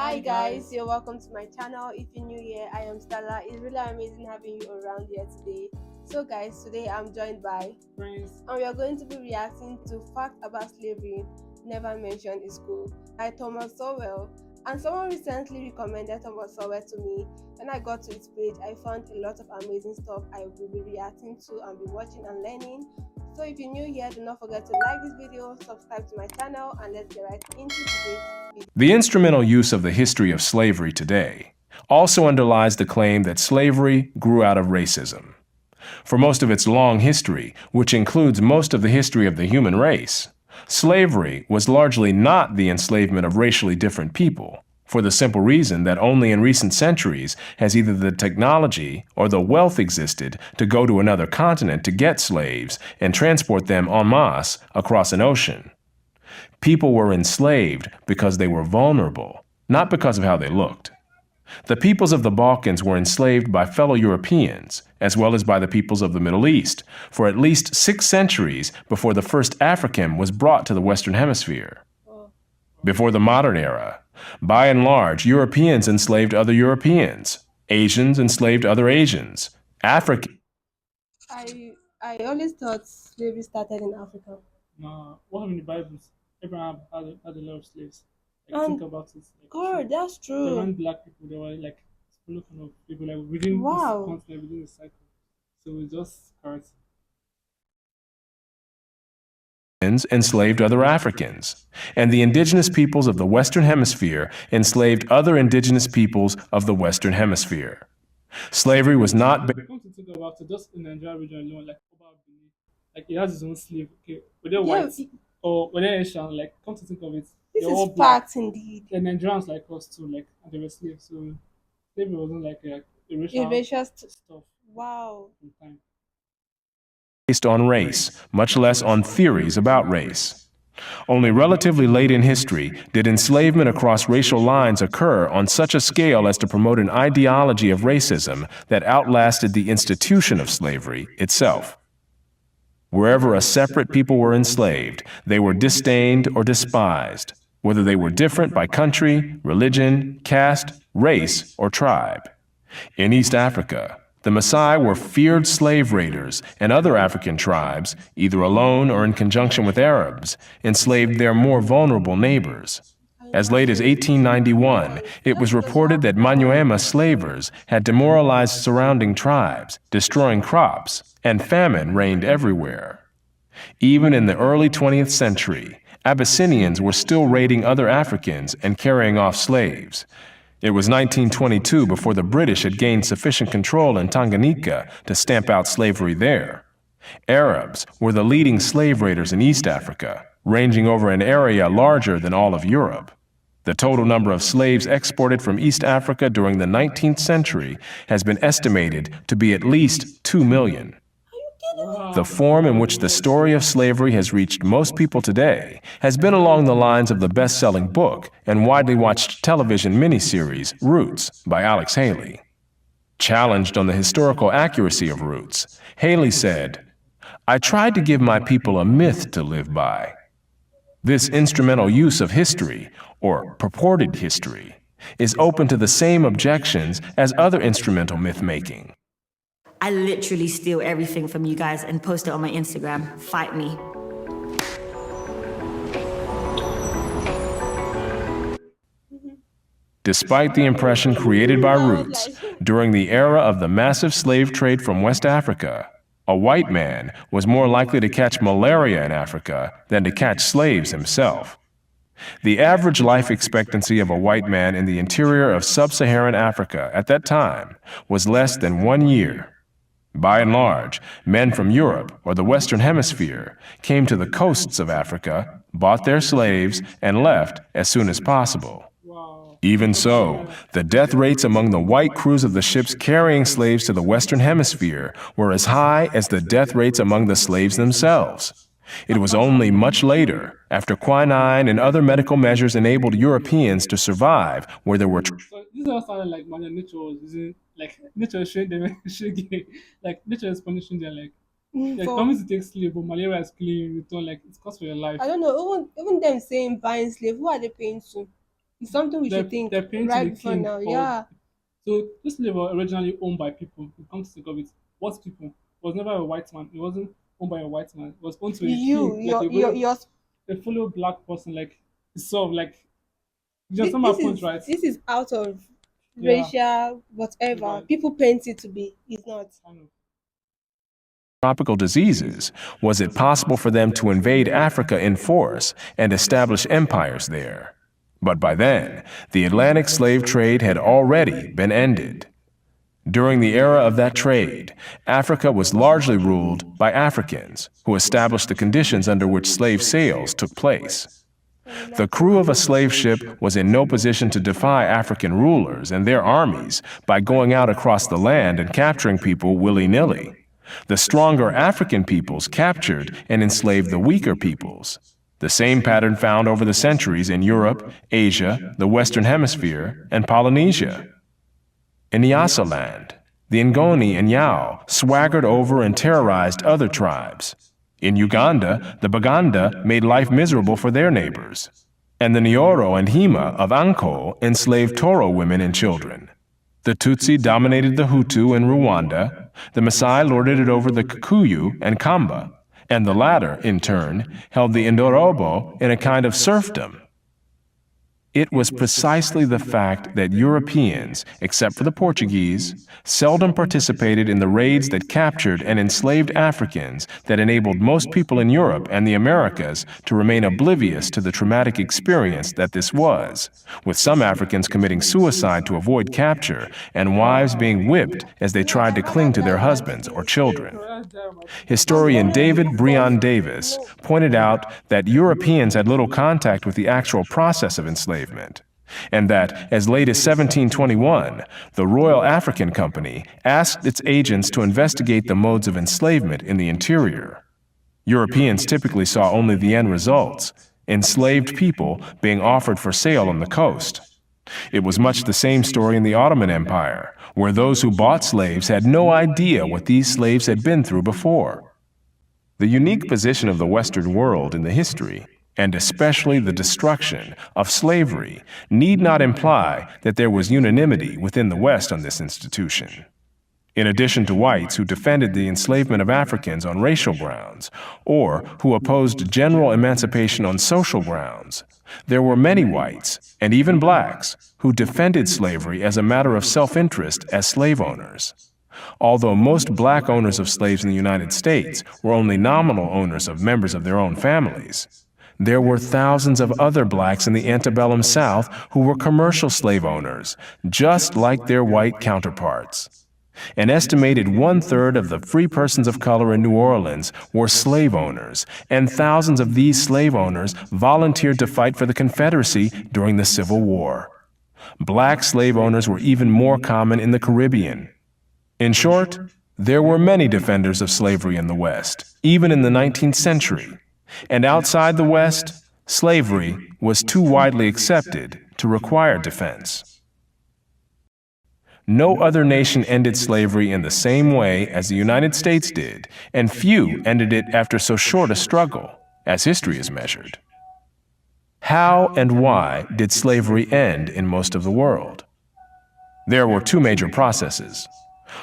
Hi Hi guys, guys. you're welcome to my channel. If you're new here, I am Stella. It's really amazing having you around here today. So guys, today I'm joined by Prince. and we are going to be reacting to Fact About Slavery Never Mentioned in School by Thomas Sowell. And someone recently recommended Thomas Sowell to me. When I got to his page, I found a lot of amazing stuff I will be reacting to and be watching and learning. So if you're new here, do not forget to like this video, subscribe to my channel, and let's get right into today's video. The instrumental use of the history of slavery today also underlies the claim that slavery grew out of racism. For most of its long history, which includes most of the history of the human race, slavery was largely not the enslavement of racially different people, for the simple reason that only in recent centuries has either the technology or the wealth existed to go to another continent to get slaves and transport them en masse across an ocean. People were enslaved because they were vulnerable, not because of how they looked. The peoples of the Balkans were enslaved by fellow Europeans, as well as by the peoples of the Middle East, for at least 6 centuries before the first African was brought to the Western Hemisphere. Before the modern era, by and large, Europeans enslaved other Europeans. Asians enslaved other Asians. African I always thought slavery started in Africa. What happened in the Bible? Abraham had a lot of slaves. Like think And about it. Like God, that's there true. weren't black people. There were like smaller kind of people like within this Wow. continent, within the cycle. So it just hurts. enslaved other Africans, and the indigenous peoples of the Western Hemisphere enslaved other indigenous peoples of the Western Hemisphere. Slavery was not Come to think about it, just in the Nigeria region alone, like Oba Benin, like he has his own slave. Okay, were they Yeah, white or were they Asian? Like come to think of it, this they're is all black. fact indeed. The Nigerians like us too, like and they were slaves. So slavery wasn't like a A racial racist. stuff Wow. in time. based on race, much less on theories about race. Only relatively late in history did enslavement across racial lines occur on such a scale as to promote an ideology of racism that outlasted the institution of slavery itself. Wherever a separate people were enslaved, they were disdained or despised, whether they were different by country, religion, caste, race, or tribe. In East Africa, the Maasai were feared slave raiders, and other African tribes, either alone or in conjunction with Arabs, enslaved their more vulnerable neighbors. As late as 1891, it was reported that Manyuema slavers had demoralized surrounding tribes, destroying crops, and famine reigned everywhere. Even in the early 20th century, Abyssinians were still raiding other Africans and carrying off slaves. It was 1922 before the British had gained sufficient control in Tanganyika to stamp out slavery there. Arabs were the leading slave raiders in East Africa, ranging over an area larger than all of Europe. The total number of slaves exported from East Africa during the 19th century has been estimated to be at least 2 million. The Wow. form in which the story of slavery has reached most people today has been along the lines of the best-selling book and widely watched television miniseries Roots by Alex Haley. Challenged on the historical accuracy of Roots, Haley said, "I tried to give my people a myth to live by." This instrumental use of history, or purported history, is open to the same objections as other instrumental myth-making. I literally steal everything from you guys and post it on my Instagram. Fight me. Despite the impression created by Roots, during the era of the massive slave trade from West Africa, a white man was more likely to catch malaria in Africa than to catch slaves himself. The average life expectancy of a white man in the interior of sub-Saharan Africa at that time was less than 1 year. By and large, men from Europe or the Western Hemisphere came to the coasts of Africa, bought their slaves, and left as soon as possible. Wow. Even so, the death rates among the white crews of the ships carrying slaves to the Western Hemisphere were as high as the death rates among the slaves themselves. It was only much later, after quinine and other medical measures enabled Europeans to survive where there were So this all sounded like man, nature was using like nature is showing them showing like nature is punishing them like they're For coming to take sleep, but malaria is killing you in return, like it's cost for your life. I don't know, even them saying buying slave, who are they paying to? It's something we should think they're paying to right the before king now. for. Yeah. So this slave were originally owned by people. You come to think of it, what people? It was never a white man. It wasn't owned by a white man. It was owned to a You, king, like your a fellow black person, like sort of like. You this, understand my this point, is right? this is out of Yeah, racial whatever right. people paint it to be. It's not. I know. Tropical diseases, was it possible for them to invade Africa in force and establish empires there? But by then, the Atlantic slave trade had already been ended. During the era of that trade, Africa was largely ruled by Africans, who established the conditions under which slave sales took place. The crew of a slave ship was in no position to defy African rulers and their armies by going out across the land and capturing people willy-nilly. The stronger African peoples captured and enslaved the weaker peoples. The same pattern found over the centuries in Europe, Asia, the Western Hemisphere, and Polynesia. In Nyasaland, the Ngoni and Yao swaggered over and terrorized other tribes. In Uganda, the Baganda made life miserable for their neighbors. And the Nyoro and Hima of Anko enslaved Toro women and children. The Tutsi dominated the Hutu in Rwanda, the Maasai lorded it over the Kikuyu and Kamba, and the latter, in turn, held the Indorobo in a kind of serfdom. It was precisely the fact that Europeans, except for the Portuguese, seldom participated in the raids that captured and enslaved Africans that enabled most people in Europe and the Americas to remain oblivious to the traumatic experience that this was, with some Africans committing suicide to avoid capture and wives being whipped as they tried to cling to their husbands or children. Historian David Breon Davis pointed out that Europeans had little contact with the actual process of enslavement, and that, as late as 1721, the Royal African Company asked its agents to investigate the modes of enslavement in the interior. Europeans typically saw only the end results, enslaved people being offered for sale on the coast. It was much the same story in the Ottoman Empire, where those who bought slaves had no idea what these slaves had been through before. The unique position of the Western world in the history, and especially the destruction of slavery, need not imply that there was unanimity within the West on this institution. In addition to whites who defended the enslavement of Africans on racial grounds, or who opposed general emancipation on social grounds, there were many whites, and even blacks, who defended slavery as a matter of self-interest as slave owners. Although most black owners of slaves in the United States were only nominal owners of members of their own families, there were thousands of other blacks in the antebellum South who were commercial slave owners, just like their white counterparts. An estimated 1/3 of the free persons of color in New Orleans were slave owners, and thousands of these slave owners volunteered to fight for the Confederacy during the Civil War. Black slave owners were even more common in the Caribbean. In short, there were many defenders of slavery in the West, even in the 19th century. And outside the West, slavery was too widely accepted to require defense. No other nation ended slavery in the same way as the United States did, and few ended it after so short a struggle, as history is measured. How and why did slavery end in most of the world? There were two major processes.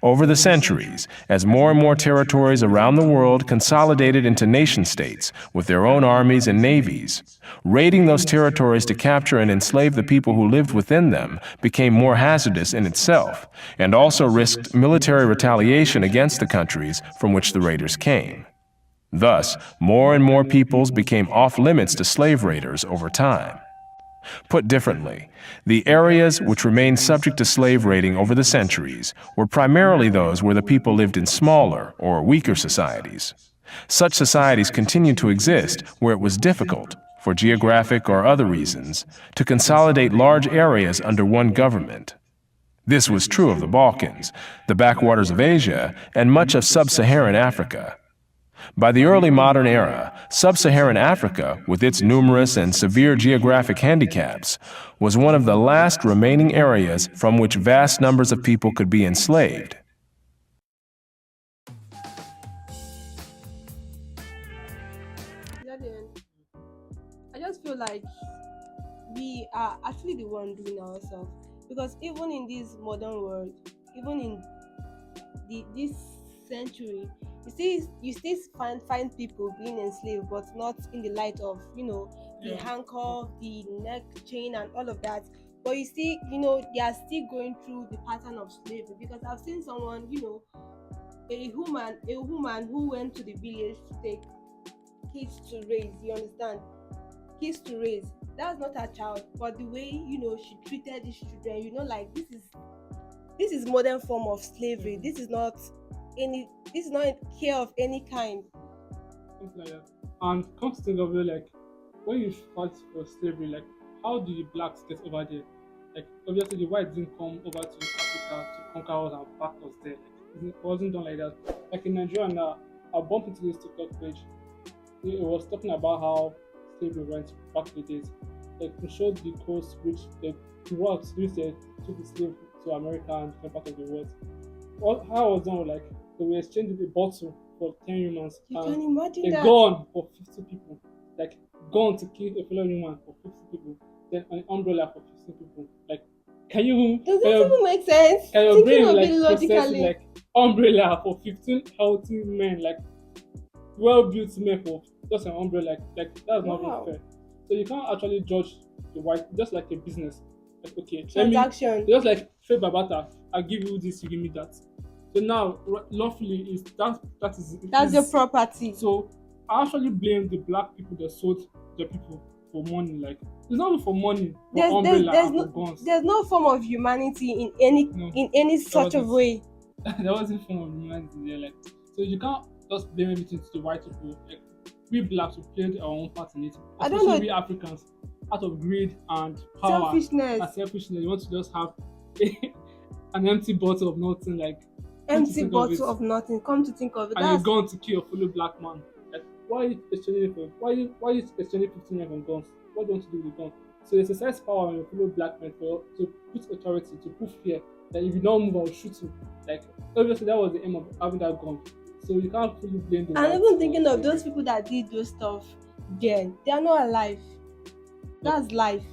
Over the centuries, as more and more territories around the world consolidated into nation-states with their own armies and navies, raiding those territories to capture and enslave the people who lived within them became more hazardous in itself, and also risked military retaliation against the countries from which the raiders came. Thus, more and more peoples became off-limits to slave raiders over time. Put differently, the areas which remained subject to slave raiding over the centuries were primarily those where the people lived in smaller or weaker societies. Such societies continued to exist where it was difficult, for geographic or other reasons, to consolidate large areas under one government. This was true of the Balkans, the backwaters of Asia, and much of sub-Saharan Africa. By the early modern era, sub-Saharan Africa, with its numerous and severe geographic handicaps, was one of the last remaining areas from which vast numbers of people could be enslaved. I just feel like we are actually the one doing ourselves. Because even in this modern world, even in this century, you still find people being enslaved, but not in the light of the Yeah. handcuff, the neck chain, and all of that. But you see, they are still going through the pattern of slavery. Because I've seen someone, a woman who went to the village to take kids to raise. You understand? Kids to raise. That's not her child, but the way she treated these children, like this is modern form of slavery. This is not care of any kind. Something like that. And come to think of it, like when you fight for slavery, like how do the blacks get over there? Like obviously the whites didn't come over to Africa to conquer us and pack us there. Like, it wasn't done like that. Like in Nigeria now, I bumped into this TikTok page. It was talking about how slavery went back in the days. Like it showed the coast which the whites which they took the slave to America and different parts of the world. How it was done, like they were exchanging a bottle for 10 humans You can and imagine a that. gun for 50 people. Like gun to kill a fellow human for 50 people. Then an umbrella for 50 people. Like can you Does can that your, even make sense? can your Thinking brain of like it process it, logically. like umbrella for 15 healthy men, like well built men for just an umbrella, like that's not even Wow. fair. So you can't actually judge the white just like a business. Like okay, Transaction. just like trade by barter. I give you this, you give me that. So now lawfully is That's your is property. so I actually blame the black people that sold the people for money. Like it's not even for money, for There's umbrella there's and for no guns. there's no form of humanity in any No, in any such of wasn't. way. There wasn't form of humanity there. Like so you can't just blame everything to the white people. Like we blacks we played our own part in it. I don't Especially know. we Africans, out of greed and power and Selfishness. selfishness, you want to just have an empty bottle of nothing, like come to Empty think of it, bottle of nothing. Come to think of it, and you're that's going to kill a fellow black man. Like why are you exchanging for why you exchanging 15 men on guns? What do you want to do with the gun? So exercise power on your fellow black men for to put authority, to put fear that if you don't move, I'll shoot you. Like obviously that was the aim of having that gun. So you can't fully blame the and whites even for thinking of those slavery. people that did those stuff, then they are not alive. That's life.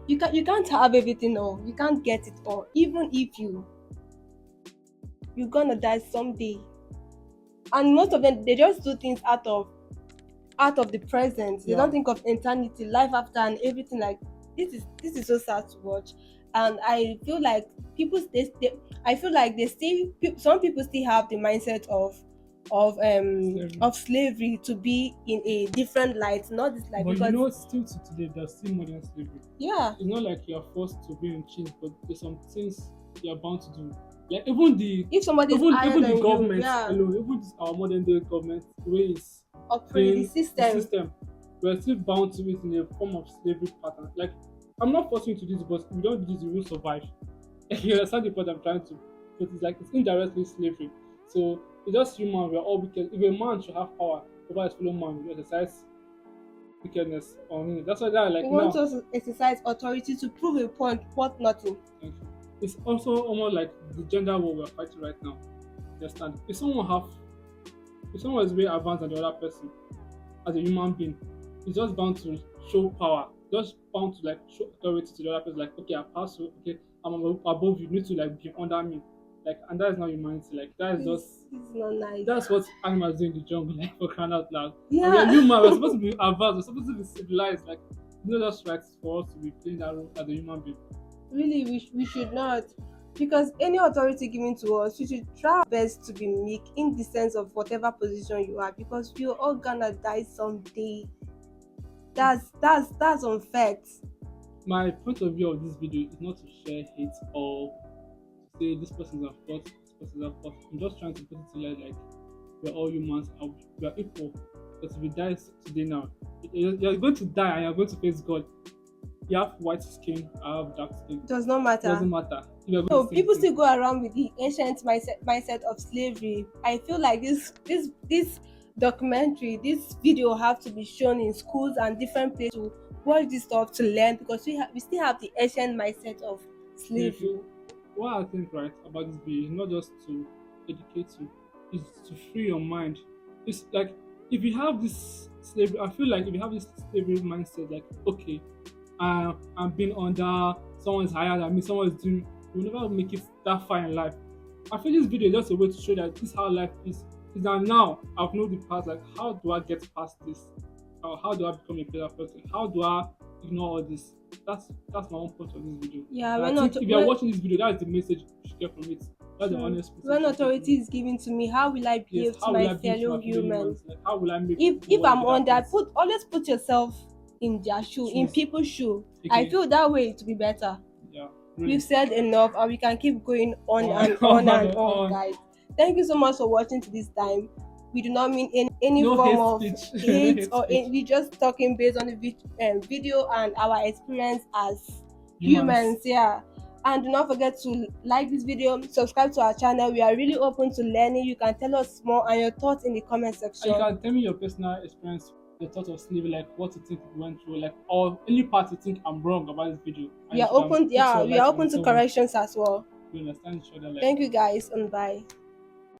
You can't have everything all. You can't get it all. Even if you're gonna die someday. And most of them, they just do things out of the present. They Yeah. don't think of eternity, life after, and everything. Like this is so sad to watch. And I feel like I feel like some people still have the mindset of Slavery. of slavery to be in a different light, not this light. But Because you know, still to today, there's still modern slavery. yeah, It's not like you're forced to be in chains, but there's some things you're bound to do. Like even the if somebody is even higher even than the you, government yeah, alone, even this, our modern day government, the way it's operate the doing system. the system, we're still bound to it in a form of slavery pattern. Like I'm not forcing you to do this, but if you don't do this, you will survive. You understand the point I'm trying to put? It's like it's indirectly slavery. So it's just human. We're all wicked. If a man should have power over his fellow man, we exercise wickedness on him. That's why that like We now. want us to exercise authority to prove a point worth nothing. Thank you. It's also almost like the gender war we're fighting right now. You understand? If someone is way advanced than the other person as a human being, it's just bound to show power, just bound to like show authority to the other person. Like, okay, I pass you, okay, I'm above you, you need to like be under me. Like, and that is not humanity. Like, that is just It's not nice. that's what animals do in the jungle, like for crying out loud. Yeah. We're human, we're supposed to be advanced, we're supposed to be civilized. Like, it's not just right for us to be playing that role as a human being. Really, we should not, because any authority given to us, we should try our best to be meek in the sense of whatever position you are, because we're all gonna die someday. That's unfair. My point of view of this video is not to share hate or to say this person is at fault, this person is at fault. I'm just trying to put it to like we're all humans and we're equal. But if you die today now, you're going to die and you're going to face God. You have white skin, I have dark skin. Does not It matter. doesn't matter. You're So going to people still go around with the ancient mindset of slavery. I feel like this documentary, this video have to be shown in schools and different places to watch this stuff to learn, because we still have the ancient mindset of slavery. What I think right about this video is not just to educate you, it's to free your mind. It's like if you have this slavery, I feel like if you have this slavery mindset, like okay, I'm being under, someone's higher than me, someone is doing, you will never make it that far in life. I feel this video is just a way to show that this is how life is that now I've known the past, like how do I get past this? How do I become a better person? How do I ignore all this? That's my own point of this video. Yeah, And I think if you're watching this video, that's the message you should get from it. That's the honest message. When you should get authority from is given to me, how will I behave it. to How will my I behave to fellow my fellow humans? Like, how will I make If the world I'm a on better that, place? always put yourself in their shoe, in Shoes. people's shoe. Okay. I feel that way to be better. Yeah, really. We've said enough, and we can keep going on On and on and and on, on. guys. Thank you so much for watching to this time. We do not mean any No form hate of speech. hate Hate or speech. we just talking based on the video and our experience as humans. Yeah. And do not forget to like this video, subscribe to our channel. We are really open to learning. You can tell us more and your thoughts in the comment section. And you can tell me your personal experience, the thought of slavery, like what you think you went through, like, or any part you think I'm wrong about this video. We are open, yeah, we are open to corrections as well. We understand each other. Like, thank you guys, and bye.